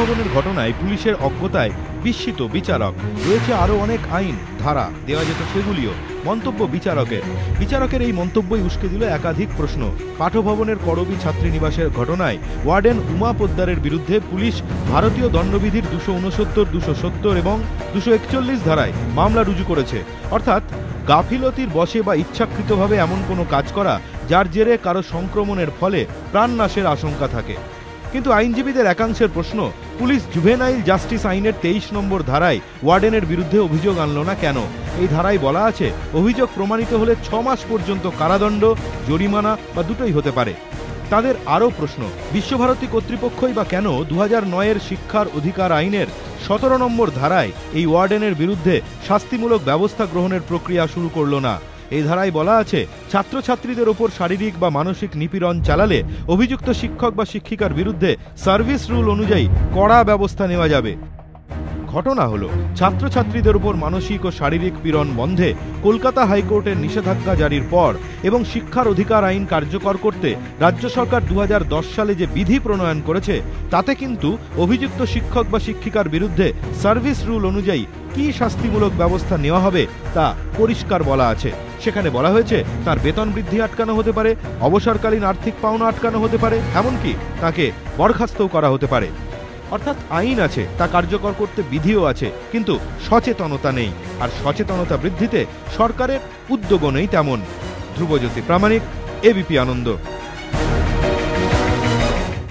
পাঠভবনের ঘটনায় পুলিশের অজ্ঞতায় বিস্মিত বিচারক। রয়েছে আরও অনেক আইন ধারা, দেওয়া যেত সেগুলিও। মন্তব্য বিচারকের এই মন্তব্যই উস্কে দিল একাধিক প্রশ্ন। পাঠভবনের করবী ছাত্রীনিবাসের ঘটনায় ওয়ার্ডেন উমা পোদ্দারের বিরুদ্ধে পুলিশ ভারতীয় দণ্ডবিধির 269, 270 এবং 241 ধারায় মামলা রুজু করেছে। অর্থাৎ গাফিলতির বশে বা ইচ্ছাকৃতভাবে এমন কোনো কাজ করা যার জেরে কারো সংক্রমণের ফলে প্রাণনাশের আশঙ্কা থাকে। কিন্তু আইনজীবীদের একাংশের প্রশ্ন, পুলিশ জুভেনাইল জাস্টিস আইনের 23 নম্বর ধারায় ওয়ার্ডেনের বিরুদ্ধে অভিযোগ আনল না কেন? এই ধারায় বলা আছে, অভিযোগ প্রমাণিত হলে 6 মাস পর্যন্ত কারাদণ্ড, জরিমানা বা দুটোই হতে পারে। তাদের আরও প্রশ্ন, বিশ্বভারতী কর্তৃপক্ষই বা কেন 2009-এর শিক্ষার অধিকার আইনের 17 নম্বর ধারায় এই ওয়ার্ডেনের বিরুদ্ধে শাস্তিমূলক ব্যবস্থা গ্রহণের প্রক্রিয়া শুরু করল না? এই ধারায় বলা আছে, ছাত্রছাত্রীদের ওপর শারীরিক বা মানসিক নিপীড়ন চালালে অভিযুক্ত শিক্ষক বা শিক্ষিকার বিরুদ্ধে সার্ভিস রুল অনুযায়ী কড়া ব্যবস্থা নেওয়া যাবে। ঘটনা হলো, ছাত্রছাত্রীদের উপর মানসিক ও শারীরিক পীড়ন বন্ধে কলকাতা হাইকোর্টের নিষেধাজ্ঞা জারির পর এবং শিক্ষার অধিকার আইন কার্যকর করতে রাজ্য সরকার 2010 সালে যে বিধি প্রণয়ন করেছে, তাতে কিন্তু অভিযুক্ত শিক্ষক বা শিক্ষিকার বিরুদ্ধে সার্ভিস রুল অনুযায়ী কি শাস্তিমূলক ব্যবস্থা নেওয়া হবে তা পরিষ্কার বলা আছে। সেখানে বলা হয়েছে, তার বেতন বৃদ্ধি আটকানো হতে পারে, অবসরকালীন আর্থিক পাওনা আটকানো হতে পারে, এমনকি তাকে বরখাস্তও করা হতে পারে। অর্থাৎ আইন আছে, তা কার্যকর করতে বিধিও আছে, কিন্তু সচেতনতা নেই। আর সচেতনতা বৃদ্ধিতে সরকারের উদ্যোগও নেই তেমন। ধ্রুবজ্যোতি প্রামাণিক, এবিপি আনন্দ।